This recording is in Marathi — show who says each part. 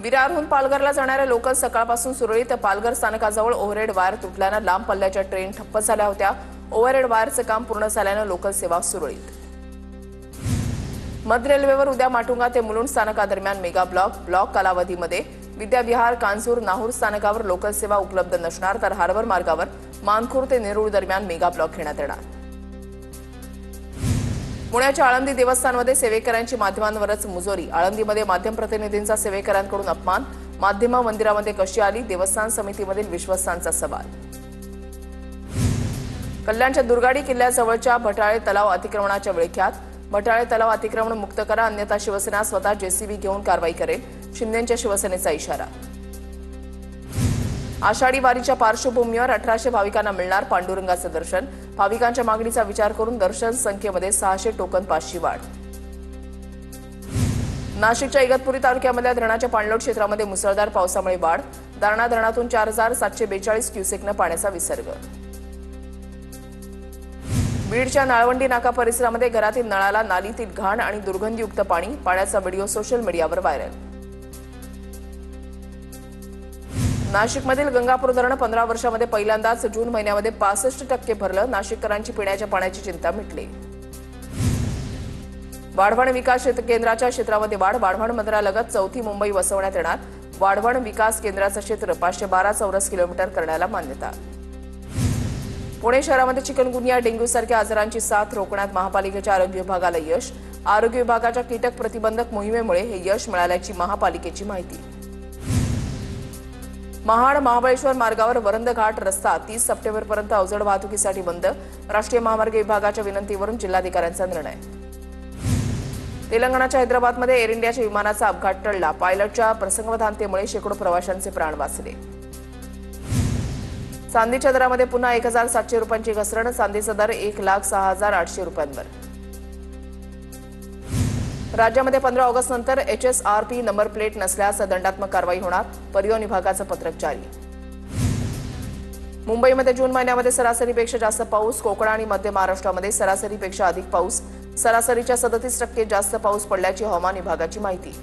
Speaker 1: विरारहून पालघरला जाणाऱ्या लोकल सकाळपासून सुरळीत पालघर स्थानकाजवळ ओव्हरहेड वायर तुटल्याने लांब पल्ल्याच्या ट्रेन ठप्प झाल्या होत्या। ओव्हरहेड वायरचे काम पूर्ण झाल्याने लोकल सेवा सुरळीत। मध्य रेल्वेवर उद्या माटुंगा ते मुलुंड स्थानकादरम्यान मेगा ब्लॉक कालावधीमध्ये विद्याविहार कांजूर नाहूर स्थानकावर लोकल सेवा उपलब्ध नसणार, तर हार्बर मार्गावर मानखुर्द ते नेरूळ दरम्यान मेगा ब्लॉक घेण्यात येणार। पुण्याच्या आळंदी देवस्थानमध्ये सेवेकरांची माध्यमांवरच मुजोरी। आळंदीमध्ये माध्यम प्रतिनिधींचा सेवेकरांकडून अपमान। माध्यम मंदिरामध्ये कशी आली, देवस्थान समितीमधील विश्वासांचा सवाल। कल्याणच्या दुर्गाडी किल्ल्याजवळच्या भटाळे तलाव अतिक्रमणाच्या विळख्यात। भटाळे तलाव अतिक्रमण मुक्त करा, अन्यथा शिवसेना स्वतः जेसीबी घेऊन कारवाई करेल, शिंदेंच्या शिवसेनेचा इशारा। आषाढी वारीच्या पार्श्वभूमीवर 1800 भाविकांना मिळणार पांडुरंगाचं दर्शन। भाविकांच्या मागणीचा विचार करून दर्शन संख्येमध्ये 600 टोकन पासची वाढ। नाशिकच्या इगतपुरी तालुक्यामधल्या धरणाच्या पाणलोट क्षेत्रामध्ये मुसळधार पावसामुळे वाढ। दारणा धरणातून 4742 क्युसेकनं पाण्याचा विसर्ग। बीडच्या नाळवंडी नाका परिसरामध्ये घरातील नळाला नालीतील घाण आणि दुर्गंधीयुक्त पाणी। पाण्याचा व्हिडिओ सोशल मीडियावर व्हायरल। नाशिकमधील गंगापूर धरण 15 वर्षांमध्ये पहिल्यांदाच जून महिन्यामध्ये 65% भरलं। नाशिककरांची पिण्याच्या पाण्याची चिंता मिटली। वाढवण विकास केंद्राच्या क्षेत्रामध्ये वाढ। वाढवण मंदिरालगत चौथी मुंबई वसवण्यात येणार। वाढवण विकास केंद्राचं क्षेत्र 512 चौरस किलोमीटर करण्याला मान्यता। पुणे शहरामध्ये चिकनगुनिया डेंग्यू सारख्या आजारांची साथ रोखण्यात महापालिकेच्या आरोग्य विभागाला यश। आरोग्य विभागाच्या कीटक प्रतिबंधक मोहिमेमुळे हे यश मिळाल्याची महापालिकेची माहिती। महाड महाबळेश्वर मार्गावर वरंद घाट रस्ता 30 सप्टेंबरपर्यंत अवजड वाहतुकीसाठी बंद। राष्ट्रीय महामार्ग विभागाच्या विनंतीवरून जिल्हाधिकाऱ्यांचा निर्णय। तेलंगणाच्या हैदराबादमध्ये एअर इंडियाच्या विमानाचा अपघात टळला। पायलटच्या प्रसंगावधानतेमुळे शेकडो प्रवाशांचे प्राण वाचले। चांदीच्या दरामध्ये पुन्हा 1700 रुपयांची घसरण। चांदीचा दर 1,06,800 रुपयांवर। राज्यामध्ये 15 ऑगस्ट नंतर HSRP नंबर प्लेट नसल्यास दंडात्मक कारवाई होणार। परिवहन विभागाचं पत्रक जारी। मुंबईमध्ये जून महिन्यामध्ये सरासरीपेक्षा जास्त पाऊस। कोकण आणि मध्य महाराष्ट्रामध्ये सरासरीपेक्षा अधिक पाऊस। सरासरीच्या 37% जास्त पाऊस पडल्याची हवामान विभागाची माहिती।